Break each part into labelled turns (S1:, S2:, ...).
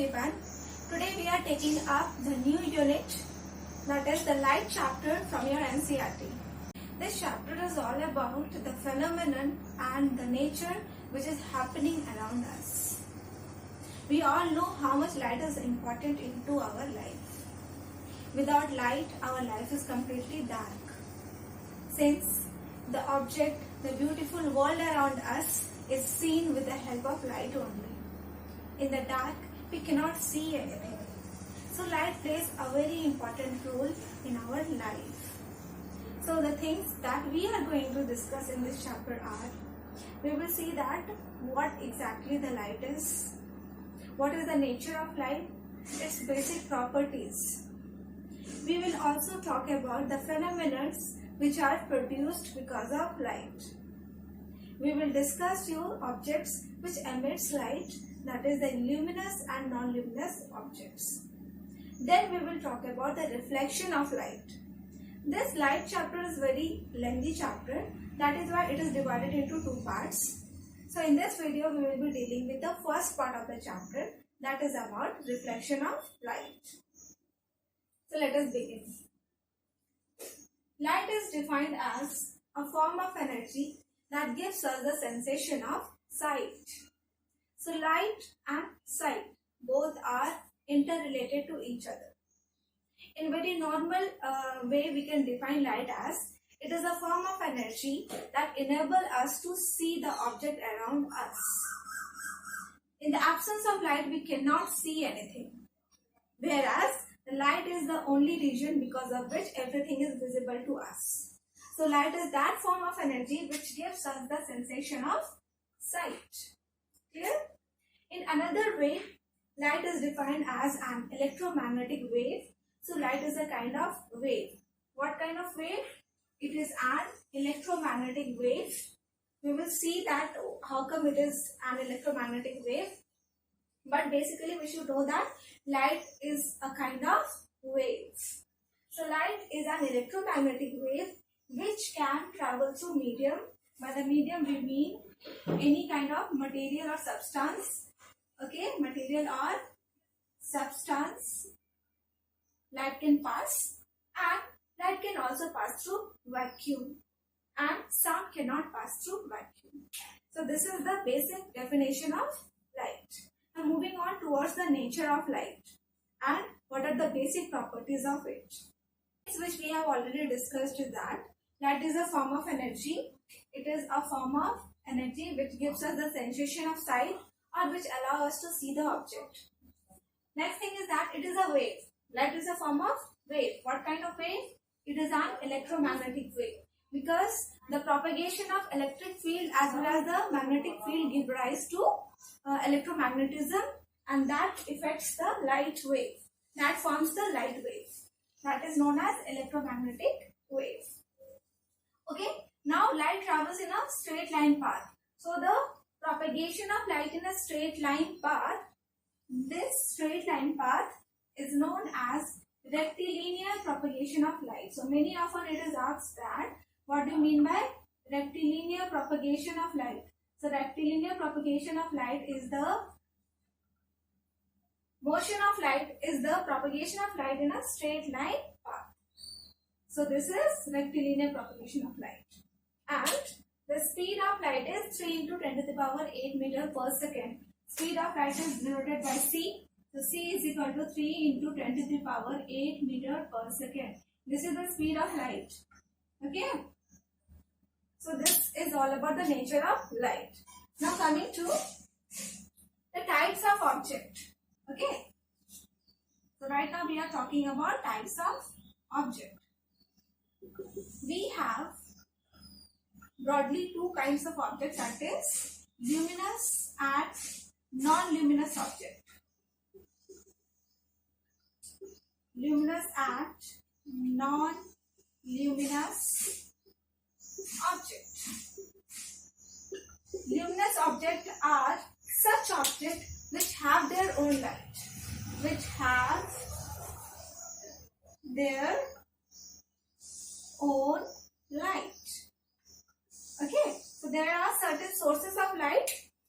S1: everyone. Today we are taking up the new unit, that is the light chapter from your NCERT. This chapter is all about the phenomenon and the nature which is happening around us. We all know how much light is important into our life. Without light, our life is completely dark. Since the object, the beautiful world around us is seen with the help of light only. In the dark, we cannot see anything. So light plays a very important role in our life. So the things that we are going to discuss in this chapter are, we will see that what exactly the light is, what is the nature of light, its basic properties. We will also talk about the phenomena which are produced because of light. We will discuss few objects which emits light, that is the luminous and non-luminous objects. Then we will talk about the reflection of light. This light chapter is very lengthy chapter, that is why it is divided into two parts. So in this video we will be dealing with the first part of the chapter, that is about reflection of light. So let us begin. Light is defined as a form of energy that gives us the sensation of sight. So light and sight both are interrelated to each other. In very normal way we can define light as it is a form of energy that enables us to see the object around us. In the absence of light we cannot see anything, whereas the light is the only region because of which everything is visible to us. So light is that form of energy which gives us the sensation of sight. Clear? In another way, light is defined as an electromagnetic wave. So light is a kind of wave. What kind of wave? It is an electromagnetic wave. We will see that how come it is an electromagnetic wave. But basically we should know that light is a kind of wave. So light is an electromagnetic wave which can travel through medium. By the medium we mean any kind of material or substance. Okay, material or substance. Light can pass, and light can also pass through vacuum, and sound cannot pass through vacuum. So this is the basic definition of light. Now moving on towards the nature of light and what are the basic properties of it. Which we have already discussed is that light is a form of energy. It is a form of energy which gives us the sensation of sight or which allow us to see the object. Next thing is that it is a wave. Light is a form of wave. What kind of wave? It is an electromagnetic wave, because the propagation of electric field as well as the magnetic field give rise to electromagnetism, and that affects the light wave. That forms the light wave. That is known as electromagnetic wave. Okay. Now light travels in a straight line path. So the propagation of light in a straight line path, this straight line path is known as rectilinear propagation of light. So many often it is asked that what do you mean by rectilinear propagation of light? So rectilinear propagation of light is the motion of light, is the propagation of light in a straight line path. So this is rectilinear propagation of light. And the speed of light is 3 into 10 to the power 8 meter per second. Speed of light is denoted by c. So c is equal to 3 into 10 to the power 8 meter per second. This is the speed of light. Okay. So this is all about the nature of light. Now coming to the types of object. Okay. So right now we are talking about types of object. We have broadly two kinds of objects, that is luminous and non-luminous object. Luminous and non-luminous object. Luminous objects are such objects which have their own light, which have their own light. Okay, so there are certain sources of light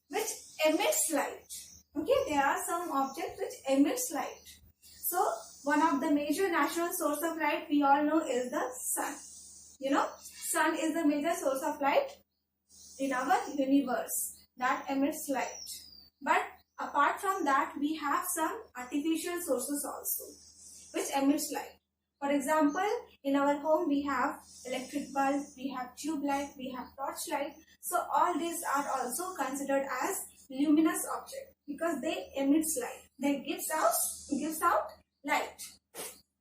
S1: which emits light. Okay, there are some objects which emits light. So one of the major natural source of light we all know is the sun. You know, sun is the major source of light in our universe that emits light. But apart from that, we have some artificial sources also which emits light. For example, in our home we have electric bulb, we have tube light, we have torch light. So all these are also considered as luminous object because they emits light. They gives out light.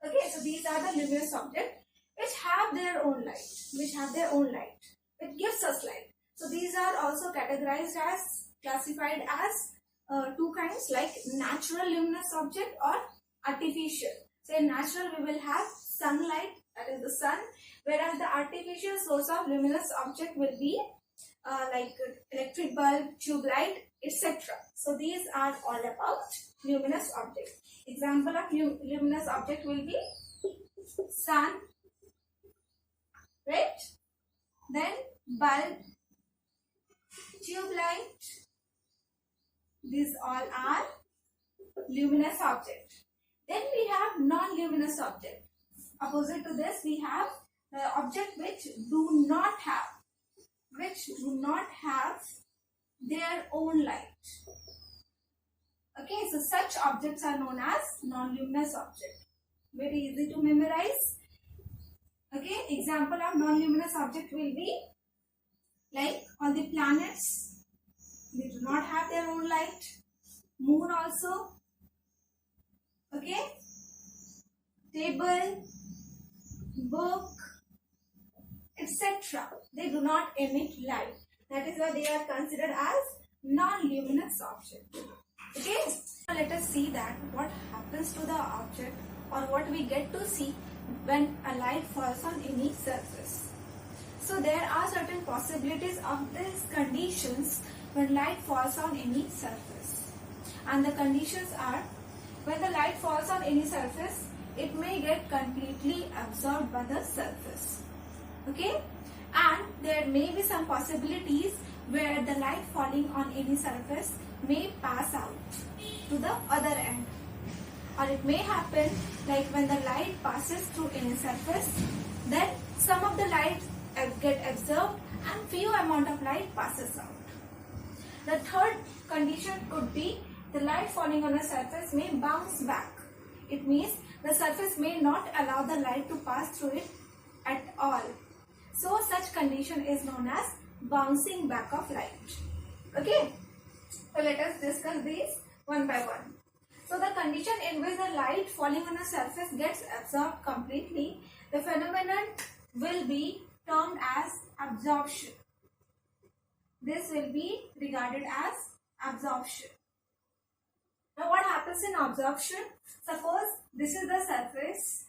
S1: Okay, so these are the luminous objects which have their own light, It gives us light. So these are also categorized as, classified as two kinds, like natural luminous object or artificial. So in natural we will have sunlight, that is the sun, whereas the artificial source of luminous object will be like electric bulb, tube light, etc. So these are all about luminous object. Example of luminous object will be sun, right? Then bulb, tube light. These all are luminous object. Then we have non-luminous object. Opposite to this, we have the object which do not have their own light. Okay, so such objects are known as non-luminous object. Very easy to memorize. Okay, example of non-luminous object will be like all the planets. They do not have their own light. Moon also. Okay, table, book, etc. They do not emit light. That is why they are considered as non-luminous object. Okay, now let us see that what happens to the object or what we get to see when a light falls on any surface. So there are certain possibilities of these conditions when light falls on any surface. And the conditions are, when the light falls on any surface, it may get completely absorbed by the surface. Okay? And there may be some possibilities where the light falling on any surface may pass out to the other end. Or it may happen like when the light passes through any surface, then some of the light get absorbed and few amount of light passes out. The third condition could be the light falling on a surface may bounce back. It means the surface may not allow the light to pass through it at all. So such condition is known as bouncing back of light. Okay, so let us discuss these one by one. So the condition in which the light falling on a surface gets absorbed completely, the phenomenon will be termed as absorption. This will be regarded as absorption. Now what happens in absorption? Suppose this is the surface.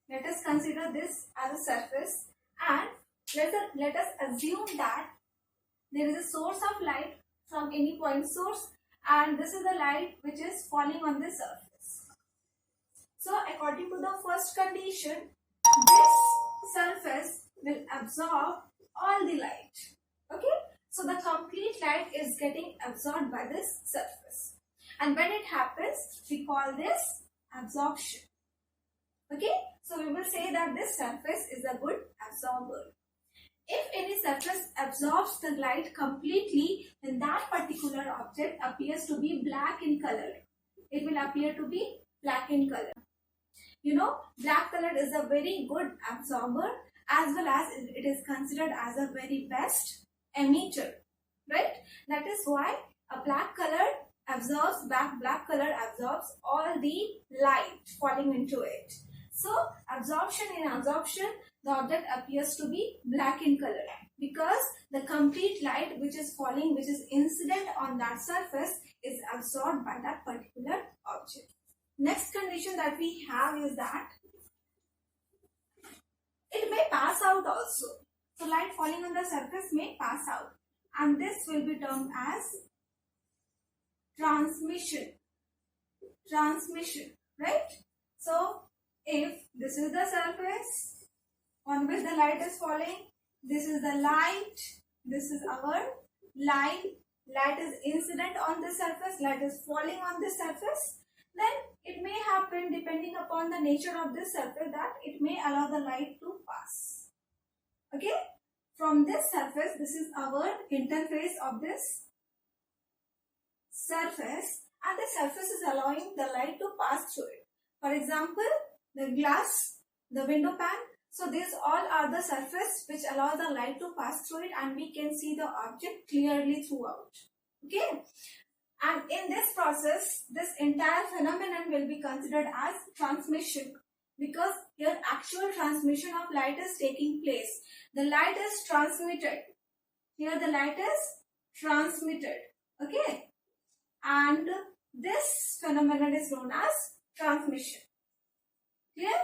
S1: Let us consider this as a surface and let us assume that there is a source of light from any point source and this is the light which is falling on the surface. So according to the first condition, this surface will absorb all the light. Okay, so the complete light is getting absorbed by this surface, and when it happens we call this absorption. Okay, so we will say that this surface is a good absorber. If any surface absorbs the light completely, then that particular object appears to be black in color. It will appear to be black in color. You know, black color is a very good absorber as well as it is considered as a very best emitter, right? That is why a black color absorbs all the light falling into it. So in absorption, the object appears to be black in color because the complete light which is falling, which is incident on that surface, is absorbed by that particular object. Next condition that we have is that it may pass out also. So light falling on the surface may pass out, and this will be termed as transmission, right? So if this is the surface on which the light is falling, this is the light, this is our light, light is incident on the surface, light is falling on the surface, then it may happen, depending upon the nature of this surface, that it may allow the light to pass. Okay, from this surface, this is our interface of this surface, and the surface is allowing the light to pass through it. For example, the glass, the window pane. So these all are the surface which allow the light to pass through it, and we can see the object clearly throughout. Okay, and in this process, this entire phenomenon will be considered as transmission, because here actual transmission of light is taking place. The light is transmitted. Here the light is transmitted. Okay, and this phenomenon is known as transmission. Clear?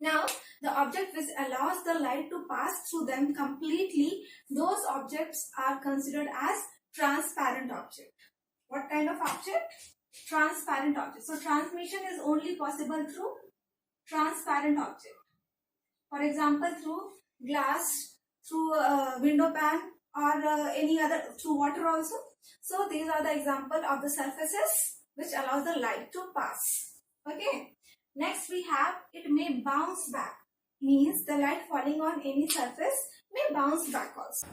S1: Now, the object which allows the light to pass through them completely, those objects are considered as transparent object. What kind of object? Transparent object. So, transmission is only possible through transparent object. For example, through glass, through window pane, or any other, through water also. So, these are the example of the surfaces which allow the light to pass. Okay. Next we have, it may bounce back. Means the light falling on any surface may bounce back also.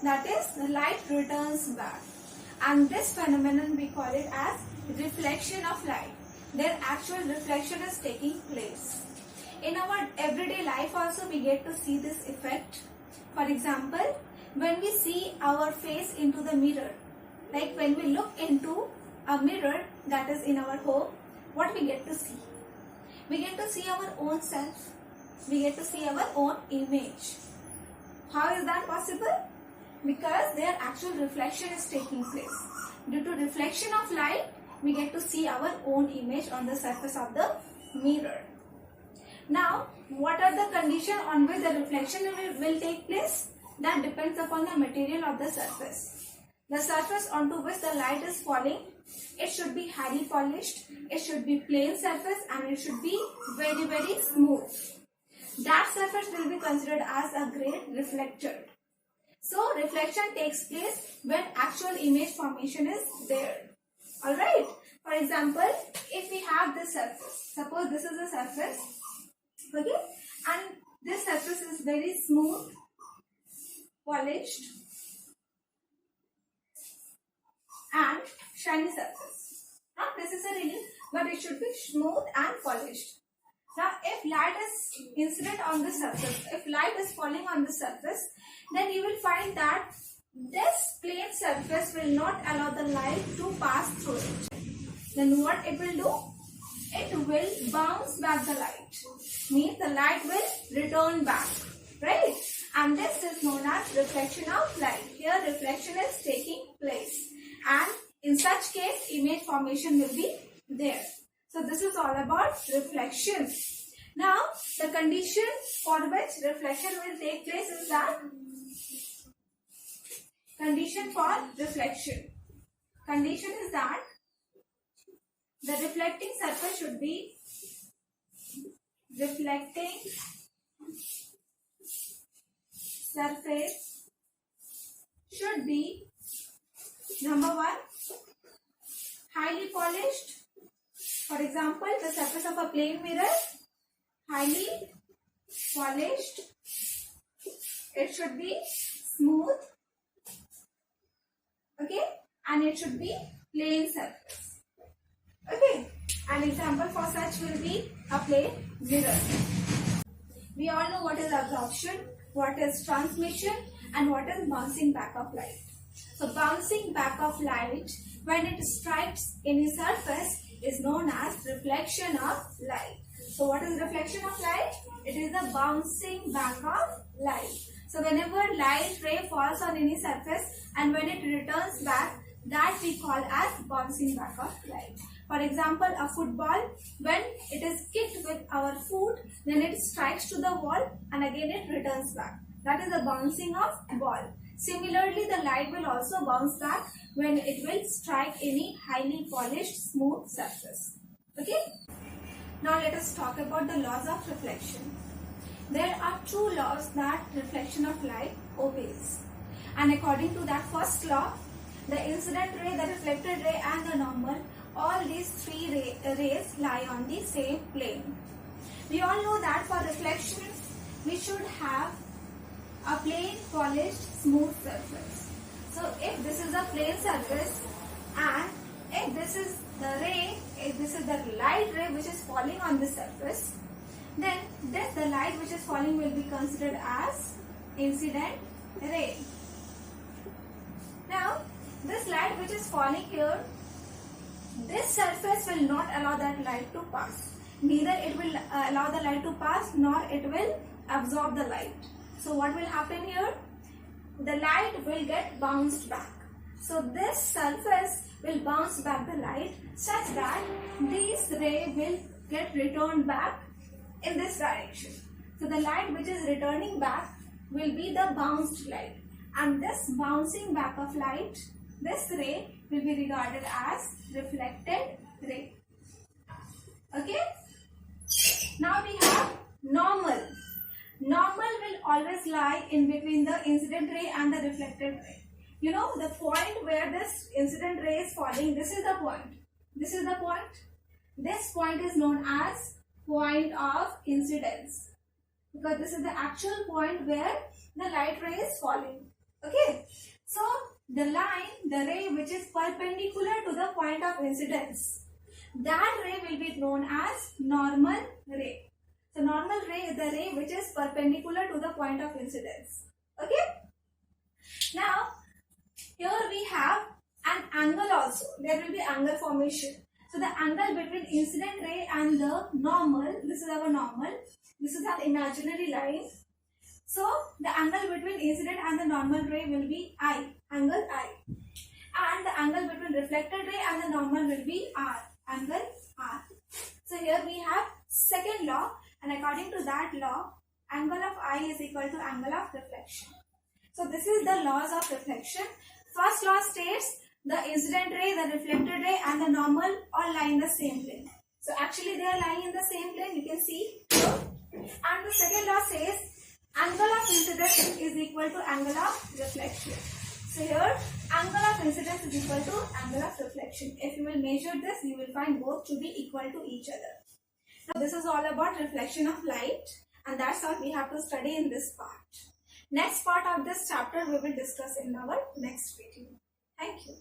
S1: That is, the light returns back. And this phenomenon we call it as reflection of light. Their actual reflection is taking place. In our everyday life also we get to see this effect. For example, when we see our face into the mirror, like when we look into a mirror that is in our home, what we get to see? We get to see our own self. We get to see our own image. How is that possible? Because their actual reflection is taking place. Due to reflection of light, we get to see our own image on the surface of the mirror. Now, what are the conditions on which the reflection will take place? That depends upon the material of the surface. The surface onto which the light is falling, it should be highly polished, it should be plain surface, and it should be very, very smooth. That surface will be considered as a great reflector. So, reflection takes place when actual image formation is there. Alright. For example, if we have this surface, suppose this is a surface, okay, and this surface is very smooth, polished, and shiny surface. Not necessarily, but it should be smooth and polished. Now, if light is incident on the surface, if light is falling on the surface, then you will find that this plain surface will not allow the light to pass through it. Then what it will do? It will bounce back the light. Means the light will return back. Right? And this is known as reflection of light. Here reflection is taking place. And in such case, image formation will be there. So this is all about reflection. Now, the condition for which reflection will take place is that condition for reflection. Condition is that the reflecting surface should be reflecting surface should be number 1, highly polished. For example, the surface of a plain mirror, highly polished. It should be smooth. Okay, and it should be plain surface. Okay, an example for such will be a plain mirror. We all know what is absorption, what is transmission, and what is bouncing back of light. So bouncing back of light, when it strikes any surface, is known as reflection of light. So what is reflection of light? It is the bouncing back of light. So whenever light ray falls on any surface and when it returns back, that we call as bouncing back of light. For example, a football, when it is kicked with our foot, then it strikes to the wall and again it returns back. That is the bouncing of ball. Similarly, the light will also bounce back when it will strike any highly polished smooth surface. Okay? Now let us talk about the laws of reflection. There are 2 laws that reflection of light obeys. And according to that first law, the incident ray, the reflected ray and the normal, all these three rays lie on the same plane. We all know that for reflection we should have a plain, polished, smooth surface. So if this is a plain surface and if this is the ray, if this is the light ray which is falling on the surface, then the light which is falling will be considered as incident ray. Now this light which is falling here, this surface will not allow that light to pass. Neither it will allow the light to pass nor it will absorb the light. So what will happen here? The light will get bounced back. So this surface will bounce back the light such that this ray will get returned back in this direction. So the light which is returning back will be the bounced light, and this bouncing back of light, this ray will be regarded as reflected ray. Okay. Now we have normal. Normal will always lie in between the incident ray and the reflected ray. You know, the point where this incident ray is falling, this is the point. This is the point. This point is known as point of incidence, because this is the actual point where the light ray is falling. Okay. So the line, the ray which is perpendicular to the point of incidence, that ray will be known as normal ray. So normal ray is the ray which is perpendicular to the point of incidence. Okay. Now here we have an angle also. There will be angle formation. So the angle between incident ray and the normal, this is our normal, this is our imaginary line. So the angle between incident and the normal ray will be I, angle I. And the angle between reflected ray and the normal will be R, angle R. So here we have second law, and according to that law, angle of I is equal to angle of reflection. So this is the laws of reflection. First law states the incident ray, the reflected ray and the normal all lie in the same plane. So actually they are lying in the same plane, you can see. And the second law says angle of incidence is equal to angle of reflection. So here angle of incidence is equal to angle of reflection. If you will measure this, you will find both to be equal to each other. Now this is all about reflection of light, and that's all we have to study in this part. Next part of this chapter we will discuss in our next video. Thank you.